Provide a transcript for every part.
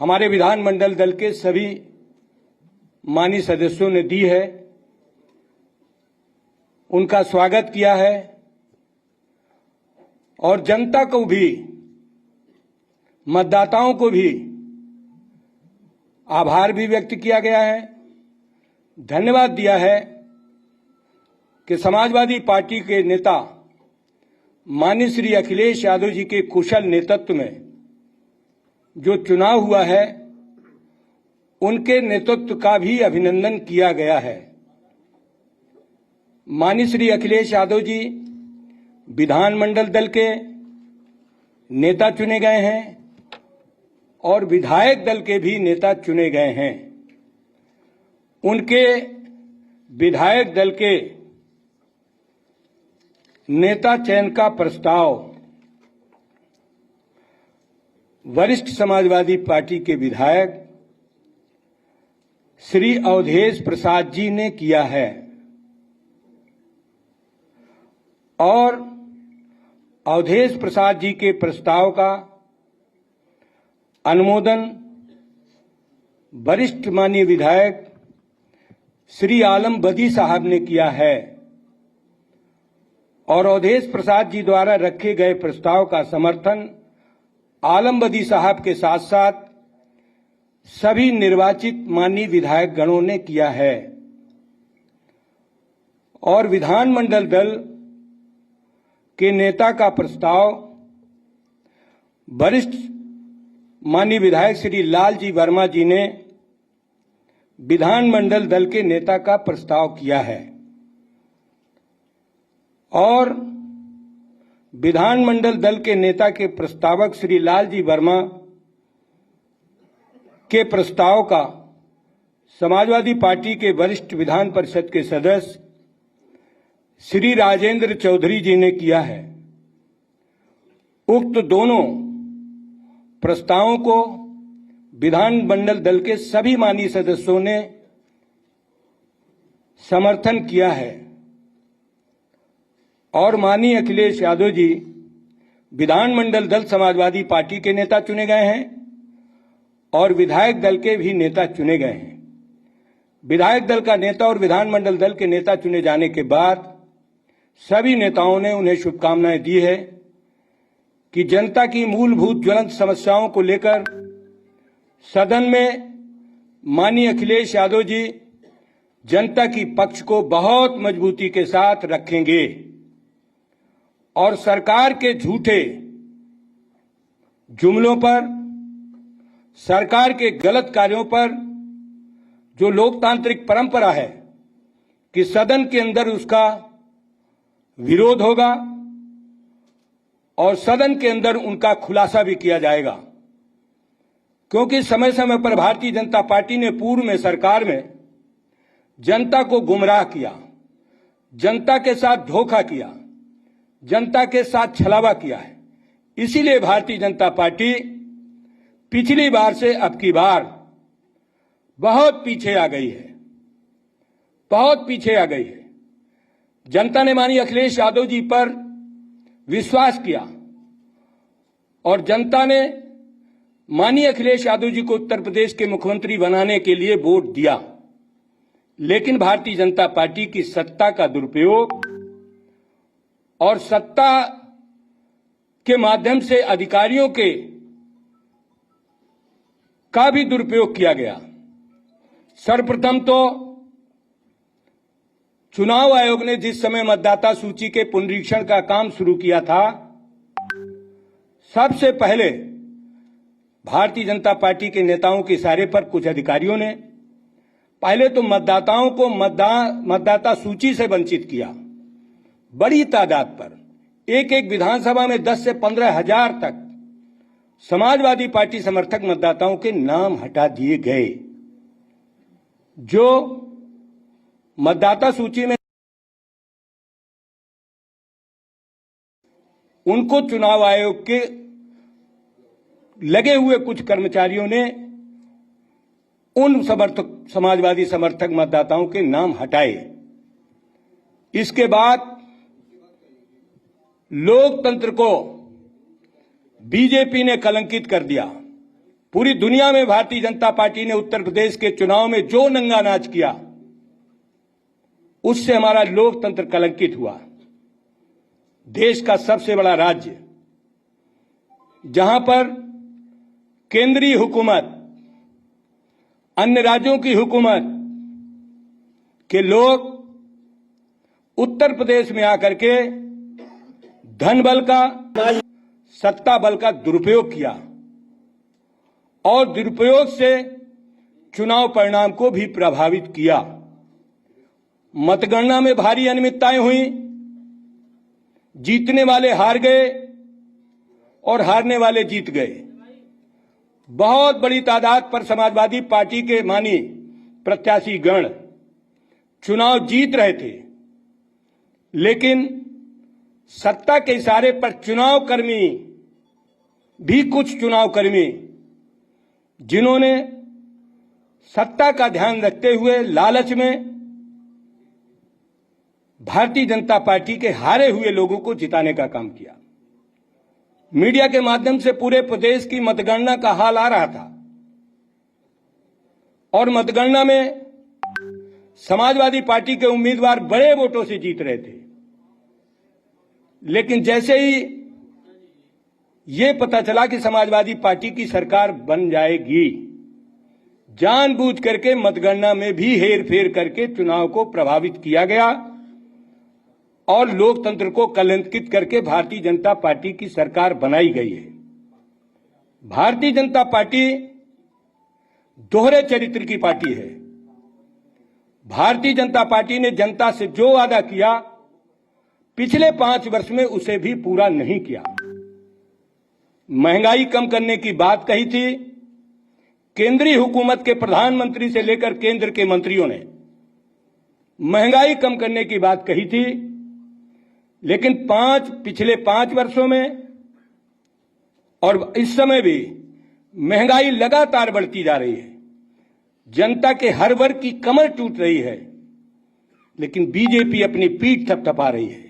हमारे विधानमंडल दल के सभी माननीय सदस्यों ने दी है, उनका स्वागत किया है और जनता को भी, मतदाताओं को भी आभार भी व्यक्त किया गया है, धन्यवाद दिया है कि समाजवादी पार्टी के नेता माननीय श्री अखिलेश यादव जी के कुशल नेतृत्व में जो चुनाव हुआ है, उनके नेतृत्व का भी अभिनंदन किया गया है। माननीय श्री अखिलेश यादव जी विधानमंडल दल के नेता चुने गए हैं और विधायक दल के भी नेता चुने गए हैं। उनके विधायक दल के नेता चयन का प्रस्ताव वरिष्ठ समाजवादी पार्टी के विधायक श्री अवधेश प्रसाद जी ने किया है और अवधेश प्रसाद जी के प्रस्ताव का अनुमोदन वरिष्ठ माननीय विधायक श्री आलम बदी साहब ने किया है और अवधेश प्रसाद जी द्वारा रखे गए प्रस्ताव का समर्थन आलम बदी साहब के साथ साथ सभी निर्वाचित माननीय विधायक गणों ने किया है और विधानमंडल दल के नेता का प्रस्ताव वरिष्ठ माननीय विधायक श्री लालजी वर्मा जी ने विधानमंडल दल के नेता का प्रस्ताव किया है और विधानमंडल दल के नेता के प्रस्तावक श्री लालजी वर्मा के प्रस्ताव का समाजवादी पार्टी के वरिष्ठ विधान परिषद के सदस्य श्री राजेंद्र चौधरी जी ने किया है। उक्त दोनों प्रस्तावों को विधानमंडल दल के सभी माननीय सदस्यों ने समर्थन किया है और माननीय अखिलेश यादव जी विधानमंडल दल समाजवादी पार्टी के नेता चुने गए हैं और विधायक दल के भी नेता चुने गए हैं। विधायक दल का नेता और विधानमंडल दल के नेता चुने जाने के बाद सभी नेताओं ने उन्हें शुभकामनाएं दी है कि जनता की मूलभूत ज्वलंत समस्याओं को लेकर सदन में माननीय अखिलेश यादव जी जनता की पक्ष को बहुत मजबूती के साथ रखेंगे और सरकार के झूठे जुमलों पर, सरकार के गलत कार्यों पर जो लोकतांत्रिक परंपरा है कि सदन के अंदर उसका विरोध होगा और सदन के अंदर उनका खुलासा भी किया जाएगा, क्योंकि समय समय पर भारतीय जनता पार्टी ने पूर्व में सरकार में जनता को गुमराह किया, जनता के साथ धोखा किया, जनता के साथ छलावा किया है। इसीलिए भारतीय जनता पार्टी पिछली बार से अब की बार बहुत पीछे आ गई है, बहुत पीछे आ गई है। जनता ने माननीय अखिलेश यादव जी पर विश्वास किया और जनता ने माननीय अखिलेश यादव जी को उत्तर प्रदेश के मुख्यमंत्री बनाने के लिए वोट दिया, लेकिन भारतीय जनता पार्टी की सत्ता का दुरुपयोग और सत्ता के माध्यम से अधिकारियों के का भी दुरुपयोग किया गया। सर्वप्रथम तो चुनाव आयोग ने जिस समय मतदाता सूची के पुनरीक्षण का काम शुरू किया था, सबसे पहले भारतीय जनता पार्टी के नेताओं के इशारे पर कुछ अधिकारियों ने पहले तो मतदाताओं को मतदाता सूची से वंचित किया। बड़ी तादाद पर एक एक विधानसभा में 10 से 15 हजार तक समाजवादी पार्टी समर्थक मतदाताओं के नाम हटा दिए गए, जो मतदाता सूची में उनको चुनाव आयोग के लगे हुए कुछ कर्मचारियों ने उन समाजवादी समर्थक मतदाताओं के नाम हटाए। इसके बाद लोकतंत्र को बीजेपी ने कलंकित कर दिया। पूरी दुनिया में भारतीय जनता पार्टी ने उत्तर प्रदेश के चुनाव में जो नंगा नाच किया, उससे हमारा लोकतंत्र कलंकित हुआ। देश का सबसे बड़ा राज्य, जहां पर केंद्रीय हुकूमत, अन्य राज्यों की हुकूमत के लोग उत्तर प्रदेश में आकर के धन बल का, सत्ता बल का दुरुपयोग किया और दुरुपयोग से चुनाव परिणाम को भी प्रभावित किया। मतगणना में भारी अनियमितताएं हुई, जीतने वाले हार गए और हारने वाले जीत गए। बहुत बड़ी तादाद पर समाजवादी पार्टी के मानी प्रत्याशी गण चुनाव जीत रहे थे, लेकिन सत्ता के इशारे पर चुनाव कर्मी भी, कुछ चुनाव कर्मी जिन्होंने सत्ता का ध्यान रखते हुए लालच में भारतीय जनता पार्टी के हारे हुए लोगों को जिताने का काम किया। मीडिया के माध्यम से पूरे प्रदेश की मतगणना का हाल आ रहा था और मतगणना में समाजवादी पार्टी के उम्मीदवार बड़े वोटों से जीत रहे थे, लेकिन जैसे ही ये पता चला कि समाजवादी पार्टी की सरकार बन जाएगी, जानबूझ करके मतगणना में भी हेरफेर करके चुनाव को प्रभावित किया गया और लोकतंत्र को कलंकित करके भारतीय जनता पार्टी की सरकार बनाई गई है। भारतीय जनता पार्टी दोहरे चरित्र की पार्टी है। भारतीय जनता पार्टी ने जनता से जो वादा किया, पिछले 5 वर्ष में उसे भी पूरा नहीं किया। महंगाई कम करने की बात कही थी, केंद्रीय हुकूमत के प्रधानमंत्री से लेकर केंद्र के मंत्रियों ने महंगाई कम करने की बात कही थी, लेकिन पिछले 5 वर्षों में और इस समय भी महंगाई लगातार बढ़ती जा रही है। जनता के हर वर्ग की कमर टूट रही है, लेकिन बीजेपी अपनी पीठ थपथपा रही है।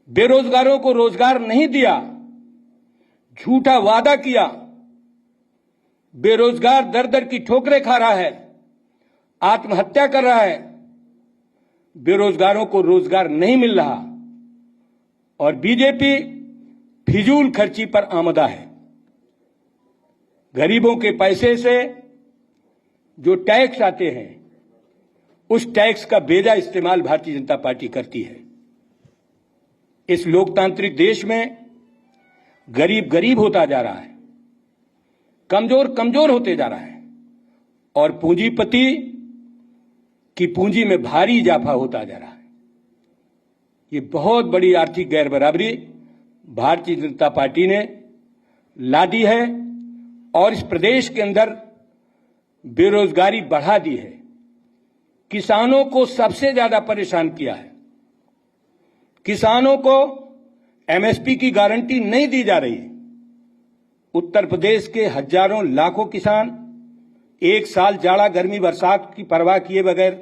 बेरोजगारों को रोजगार नहीं दिया, झूठा वादा किया। बेरोजगार दर दर की ठोकरें खा रहा है, आत्महत्या कर रहा है। बेरोजगारों को रोजगार नहीं मिल रहा और बीजेपी फिजूल खर्ची पर आमदा है। गरीबों के पैसे से जो टैक्स आते हैं, उस टैक्स का बेजा इस्तेमाल भारतीय जनता पार्टी करती है। इस लोकतांत्रिक देश में गरीब गरीब होता जा रहा है, कमजोर कमजोर होते जा रहा है और पूंजीपति की पूंजी में भारी इजाफा होता जा रहा है। ये बहुत बड़ी आर्थिक गैरबराबरी भारतीय जनता पार्टी ने ला दी है और इस प्रदेश के अंदर बेरोजगारी बढ़ा दी है। किसानों को सबसे ज्यादा परेशान किया है। किसानों को एमएसपी की गारंटी नहीं दी जा रही है। उत्तर प्रदेश के हजारों लाखों किसान एक साल जाड़ा गर्मी बरसात की परवाह किए बगैर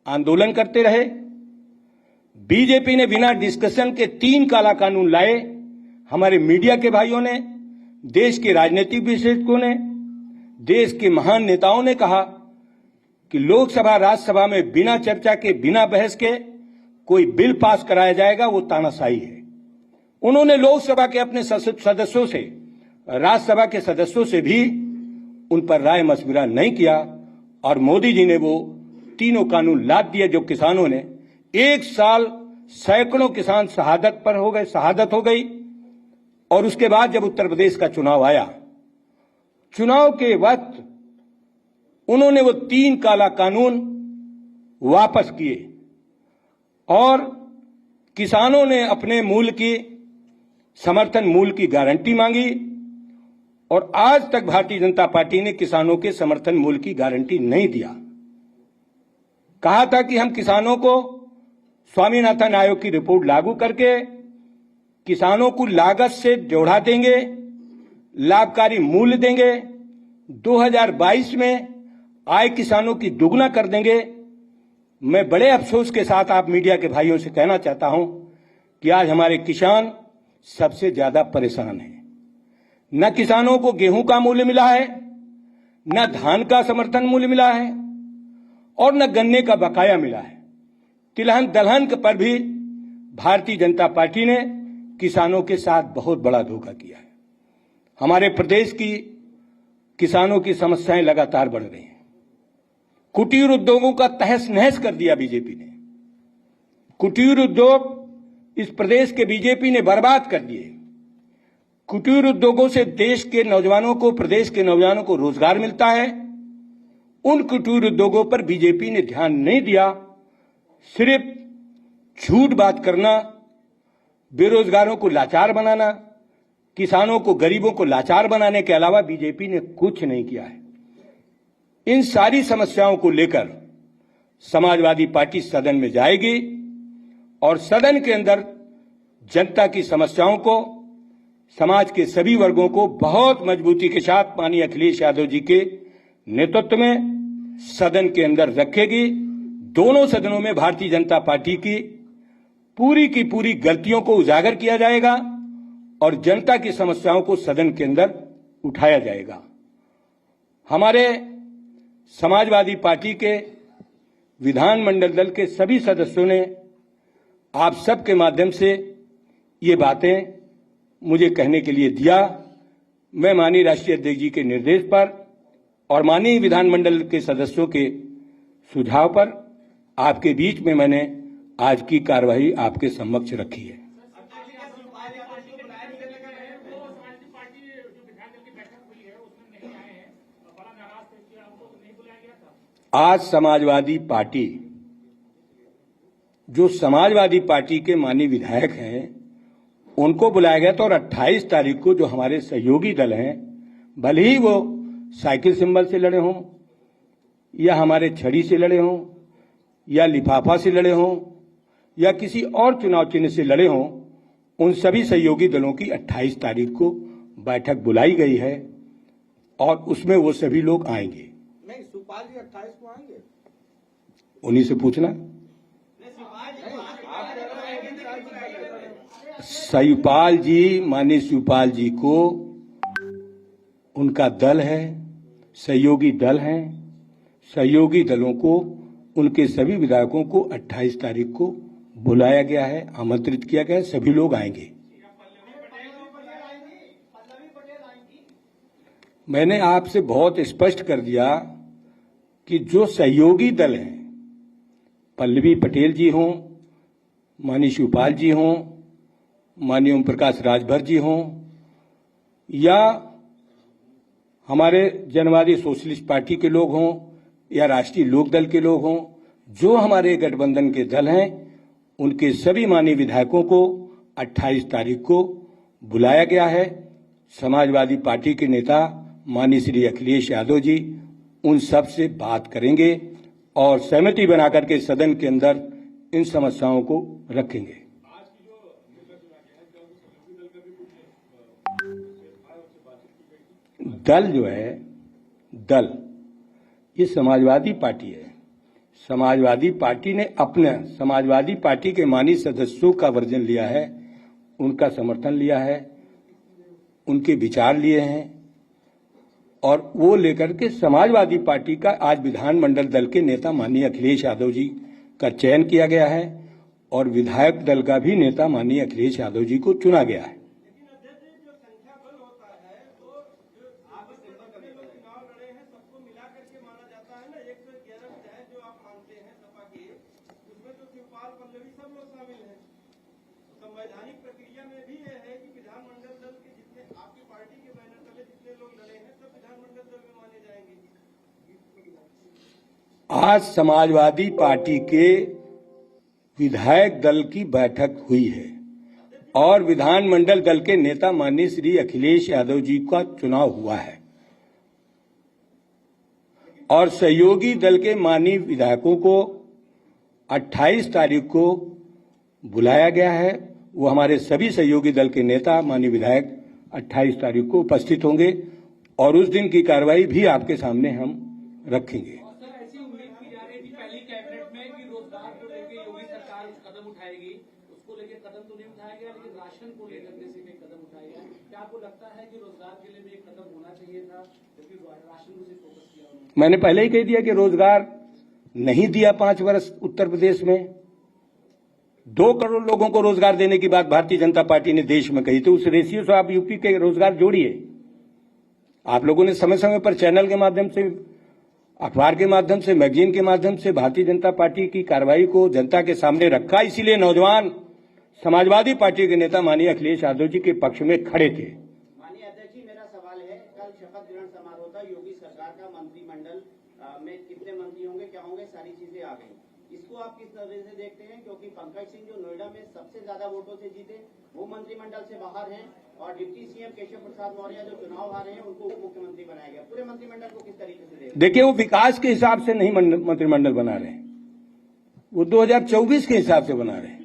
आंदोलन करते रहे। बीजेपी ने बिना डिस्कशन के 3 काला कानून लाए। हमारे मीडिया के भाइयों ने, देश के राजनीतिक विशेषज्ञों ने, देश के महान नेताओं ने कहा कि लोकसभा राज्यसभा में बिना चर्चा के, बिना बहस के कोई बिल पास कराया जाएगा, वो तानाशाही है। उन्होंने लोकसभा के अपने सदस्यों से, राज्यसभा के सदस्यों से भी उन पर राय मशविरा नहीं किया और मोदी जी ने वो तीनों कानून लाद दिए जो किसानों ने एक साल सैकड़ों किसान शहादत हो गई। और उसके बाद जब उत्तर प्रदेश का चुनाव आया, चुनाव के वक्त उन्होंने वो 3 काला कानून वापस किए और किसानों ने अपने मूल्य की, समर्थन मूल्य की गारंटी मांगी और आज तक भारतीय जनता पार्टी ने किसानों के समर्थन मूल्य की गारंटी नहीं दिया। कहा था कि हम किसानों को स्वामीनाथन आयोग की रिपोर्ट लागू करके किसानों को लागत से जोड़ा देंगे, लाभकारी मूल्य देंगे, 2022 में आय किसानों की दुगना कर देंगे। मैं बड़े अफसोस के साथ आप मीडिया के भाइयों से कहना चाहता हूं कि आज हमारे किसान सबसे ज्यादा परेशान हैं। न किसानों को गेहूं का मूल्य मिला है, न धान का समर्थन मूल्य मिला है और न गन्ने का बकाया मिला है। तिलहन दलहन पर भी भारतीय जनता पार्टी ने किसानों के साथ बहुत बड़ा धोखा किया है। हमारे प्रदेश की किसानों की समस्याएं लगातार बढ़ रही हैं। कुटीर उद्योगों का तहस नहस कर दिया बीजेपी ने। कुटीर उद्योग इस प्रदेश के बीजेपी ने बर्बाद कर दिए। कुटीर उद्योगों से देश के नौजवानों को, प्रदेश के नौजवानों को रोजगार मिलता है। उन कुटीर उद्योगों पर बीजेपी ने ध्यान नहीं दिया। सिर्फ झूठ बात करना, बेरोजगारों को लाचार बनाना, किसानों को, गरीबों को लाचार बनाने के अलावा बीजेपी ने कुछ नहीं किया है। इन सारी समस्याओं को लेकर समाजवादी पार्टी सदन में जाएगी और सदन के अंदर जनता की समस्याओं को, समाज के सभी वर्गों को बहुत मजबूती के साथ माननीय अखिलेश यादव जी के नेतृत्व में सदन के अंदर रखेगी। दोनों सदनों में भारतीय जनता पार्टी की पूरी गलतियों को उजागर किया जाएगा और जनता की समस्याओं को सदन के अंदर उठाया जाएगा। हमारे समाजवादी पार्टी के विधानमंडल दल के सभी सदस्यों ने आप सबके माध्यम से ये बातें मुझे कहने के लिए दिया। मैं माननीय राष्ट्रीय अध्यक्ष जी के निर्देश पर और माननीय विधानमंडल के सदस्यों के सुझाव पर आपके बीच में मैंने आज की कार्यवाही आपके समक्ष रखी है। आज समाजवादी पार्टी, जो समाजवादी पार्टी के माननीय विधायक हैं, उनको बुलाया गया था और 28 तारीख को जो हमारे सहयोगी दल हैं, भले ही वो साइकिल सिंबल से लड़े हों या हमारे छड़ी से लड़े हों या लिफाफा से लड़े हों या किसी और चुनाव चिन्ह से लड़े हों, उन सभी सहयोगी दलों की 28 तारीख को बैठक बुलाई गई है और उसमें वो सभी लोग आएंगे। नहीं, शिवपाल जी 28 को आएंगे। उन्हीं से पूछना। शिवपाल जी, माननीय शिवपाल जी को उनका दल है, सहयोगी दल हैं। सहयोगी दलों को, उनके सभी विधायकों को 28 तारीख को बुलाया गया है, आमंत्रित किया गया है। सभी लोग आएंगे। मैंने आपसे बहुत स्पष्ट कर दिया कि जो सहयोगी दल हैं, पल्लवी पटेल जी हों, माननीय शिवपाल जी हों, माननीय ओम प्रकाश राजभर जी हों या हमारे जनवादी सोशलिस्ट पार्टी के लोग हों या राष्ट्रीय लोकदल के लोग हों, जो हमारे गठबंधन के दल हैं, उनके सभी माननीय विधायकों को 28 तारीख को बुलाया गया है। समाजवादी पार्टी के नेता माननीय श्री अखिलेश यादव जी उन सब से बात करेंगे और सहमति बनाकर के सदन के अंदर इन समस्याओं को रखेंगे। दल जो है, दल ये समाजवादी पार्टी है। समाजवादी पार्टी ने अपने समाजवादी पार्टी के माननीय सदस्यों का वर्जन लिया है, उनका समर्थन लिया है, उनके विचार लिए हैं और वो लेकर के समाजवादी पार्टी का आज विधानमंडल दल के नेता माननीय अखिलेश यादव जी का चयन किया गया है और विधायक दल का भी नेता माननीय अखिलेश यादव जी को चुना गया है। संवैधानिक प्रक्रिया में भी यह है कि विधानमंडल दल के जितने आपकी पार्टी के बैनर तले जितने लोग लड़े हैं सब विधानमंडल दल में माने जाएंगे। आज समाजवादी पार्टी के विधायक दल की बैठक हुई है और विधानमंडल दल के नेता माननीय श्री अखिलेश यादव जी का चुनाव हुआ है और सहयोगी दल के माननीय विधायकों को 28 तारीख को बुलाया गया है। वो हमारे सभी सहयोगी दल के नेता माननीय विधायक 28 तारीख को उपस्थित होंगे और उस दिन की कार्रवाई भी आपके सामने हम रखेंगे। ऐसी उम्मीद की जा रही थी पहली कैबिनेट में कि रोजगार को लेकर योगी सरकार कदम उठाएगी, उसको लेकर कदम तो नहीं उठाया गया, लेकिन राशन को लेकर किसी ने कदम उठाया। क्या आपको लगता लगता है कि रोजगार के लिए भी एक कदम होना चाहिए था, क्योंकि राशन में से फोकस किया उन्होंने। मैंने पहले ही कह दिया कि रोजगार नहीं दिया 5 वर्ष उत्तर प्रदेश में। 2 करोड़ लोगों को रोजगार देने की बात भारतीय जनता पार्टी ने देश में कही थी। उस रेशियो से आप यूपी के रोजगार जोड़िए। आप लोगों ने समय समय पर चैनल के माध्यम से, अखबार के माध्यम से, मैगजीन के माध्यम से भारतीय जनता पार्टी की कार्रवाई को जनता के सामने रखा। इसीलिए नौजवान समाजवादी पार्टी के नेता माननीय अखिलेश यादव जी के पक्ष में खड़े थे। माननीय अध्यक्ष जी, मेरा सवाल है, कल शपथ ग्रहण समारोह था, योगी सरकार का मंत्रिमंडल में कितने मंत्री होंगे, क्या होंगे, सारी चीजें आ गई। इसको आप किस नजर से देखते हैं? क्योंकि पंकज सिंह जो नोएडा में सबसे ज्यादा वोटों से जीते, वो मंत्रिमंडल से बाहर हैं, और डिप्टी सीएम केशव प्रसाद मौर्य जो चुनाव हारे हैं, उनको उप मुख्यमंत्री बनाया गया। पूरे मंत्रिमंडल को किस तरीके से देखते हैं? देखिए, वो विकास के हिसाब से नहीं मंत्रिमंडल बना रहे हैं, वो 2024 के हिसाब से बना रहे हैं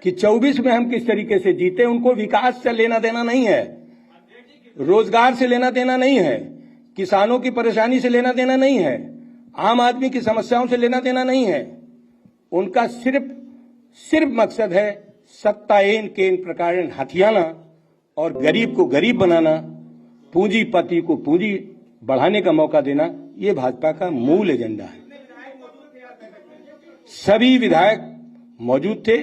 कि 24 में हम किस तरीके से जीते। उनको विकास से लेना देना नहीं है, रोजगार से लेना देना नहीं है, किसानों की परेशानी से लेना देना नहीं है, आम आदमी की समस्याओं से लेना देना नहीं है। उनका सिर्फ मकसद है सत्ताएन के इन प्रकार हथियाना और गरीब को गरीब बनाना, पूंजीपति को पूंजी बढ़ाने का मौका देना। ये भाजपा का मूल एजेंडा है। सभी विधायक मौजूद थे।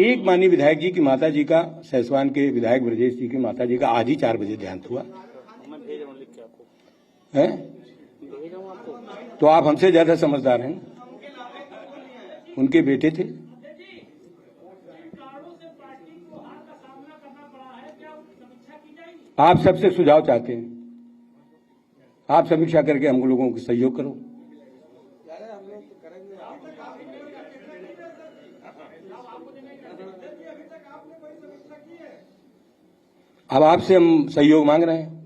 एक माननीय विधायक जी की माता जी का, सैसवान के विधायक ब्रजेश जी की माता जी का आज ही 4 बजे देहांत हुआ है। तो आप हमसे ज्यादा समझदार हैं। उनके बेटे थे। आप सबसे सुझाव चाहते हैं, आप समीक्षा करके हम लोगों को सहयोग करो। अब आपसे हम सहयोग मांग रहे हैं।